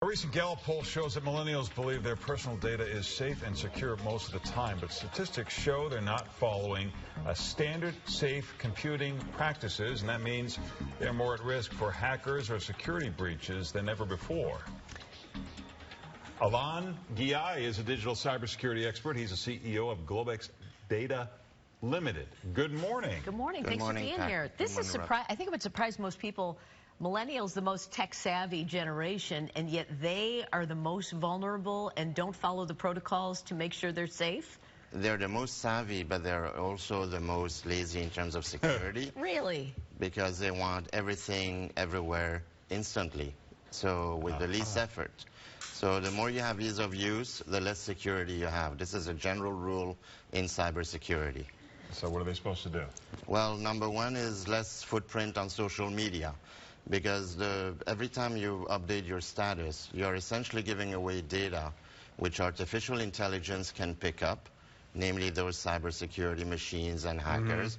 A recent Gallup poll shows that millennials believe their personal data is safe and secure most of the time, but statistics show they're not following standard safe computing practices, and that means they're more at risk for hackers or security breaches than ever before. Alain Ghiai is a digital cybersecurity expert. He's the CEO of GlobeX Data Limited. Good morning. Good morning. Thanks for being here. This is I think it would surprise most people. Millennials, the most tech-savvy generation, and yet they are the most vulnerable and don't follow the protocols to make sure they're safe? They're the most savvy, but they're also the most lazy in terms of security. Really? Because they want everything, everywhere, instantly. So with the least effort. So the more you have ease of use, the less security you have. This is a general rule in cybersecurity. So what are they supposed to do? Well, number one is less footprint on social media. Because every time you update your status, you're essentially giving away data which artificial intelligence can pick up, namely those cybersecurity machines and hackers,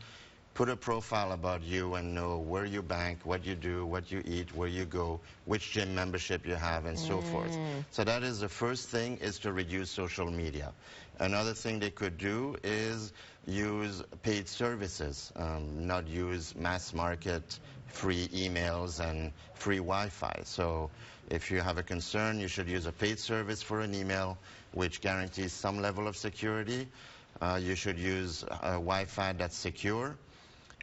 put a profile about you and know where you bank, what you do, what you eat, where you go, which gym membership you have, and so forth. So that is the first thing, is to reduce social media. Another thing they could do is use paid services, not use mass market free emails and free Wi-Fi. So if you have a concern, you should use a paid service for an email which guarantees some level of security. You should use Wi-Fi that's secure.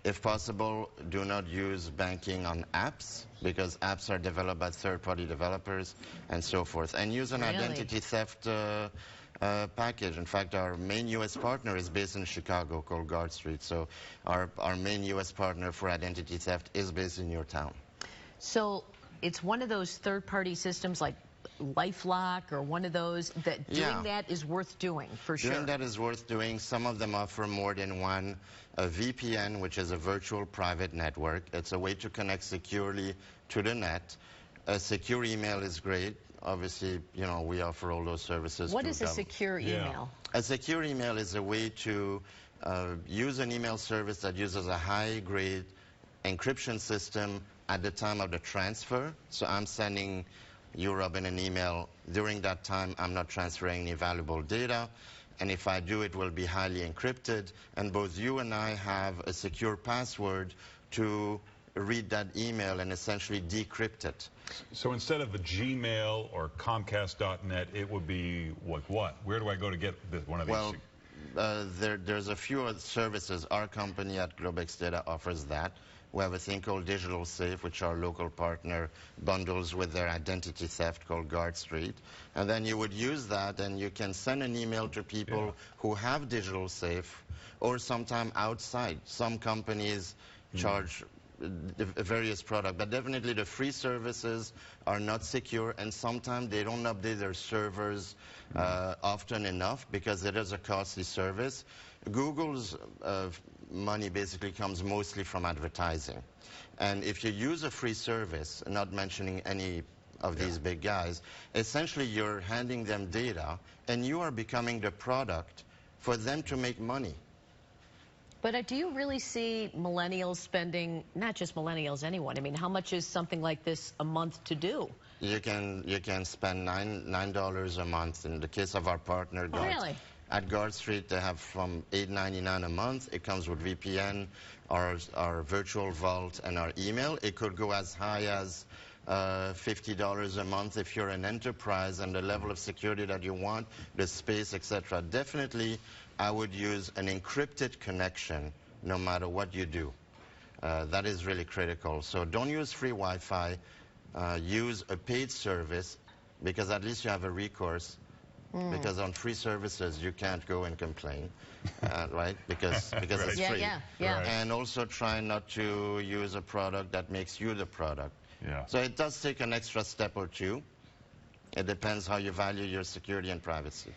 If possible, do not use banking on apps, because apps are developed by third-party developers and so forth. And use an identity theft package. In fact, our main U.S. partner is based in Chicago, called Guard Street. So our main U.S. partner for identity theft is based in your town. So it's one of those third-party systems like LifeLock or one of those that doing that is worth doing, for sure. Doing that is worth doing. Some of them offer more than one. A VPN, which is a virtual private network. It's a way to connect securely to the net. A secure email is great. Obviously, you know, we offer all those services. What is a secure email? A secure email is a way to use an email service that uses a high-grade encryption system at the time of the transfer. So I'm sending you, Robin, an email. During that time, I'm not transferring any valuable data. And if I do, it will be highly encrypted. And both you and I have a secure password to read that email and essentially decrypt it. So instead of a Gmail or Comcast.net, it would be what? Where do I go to get one of these? Well, there's a few other services. Our company at GlobeX Data offers that. We have a thing called Digital Safe, which our local partner bundles with their identity theft called Guard Street. And then you would use that, and you can send an email to people who have Digital Safe, or sometime outside. Some companies charge various products, but definitely the free services are not secure, and sometimes they don't update their servers often enough, because it is a costly service. Google's money basically comes mostly from advertising, and if you use a free service, not mentioning any of these big guys, essentially you're handing them data and you are becoming the product for them to make money. But do you really see millennials spending, not just millennials, anyone? I mean, how much is something like this a month to do? You can spend $9 a month. In the case of our partner, at Guard Street, they have from $8.99 a month. It comes with VPN, our virtual vault, and our email. It could go as high as $50 a month if you're an enterprise and the level of security that you want, the space, etc. Definitely, I would use an encrypted connection no matter what you do. That is really critical. So don't use free Wi-Fi. Use a paid service, because at least you have a recourse. Because on free services, you can't go and complain, right? Because it's free. And also try not to use a product that makes you the product. So it does take an extra step or two. It depends how you value your security and privacy.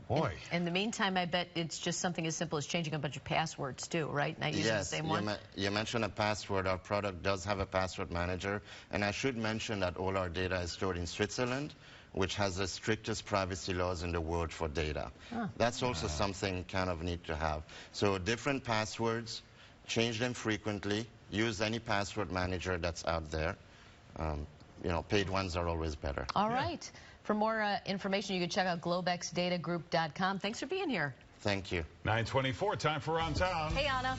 Boy. In the meantime, I bet it's just something as simple as changing a bunch of passwords too, right? Not using the same one. You mentioned a password. Our product does have a password manager. And I should mention that all our data is stored in Switzerland, which has the strictest privacy laws in the world for data. That's also something kind of neat to have. So different passwords, change them frequently, use any password manager that's out there. paid ones are always better. All right. For more information, you can check out globexdatagroup.com. Thanks for being here. Thank you. 9:24, time for Around Town. Hey, Anna.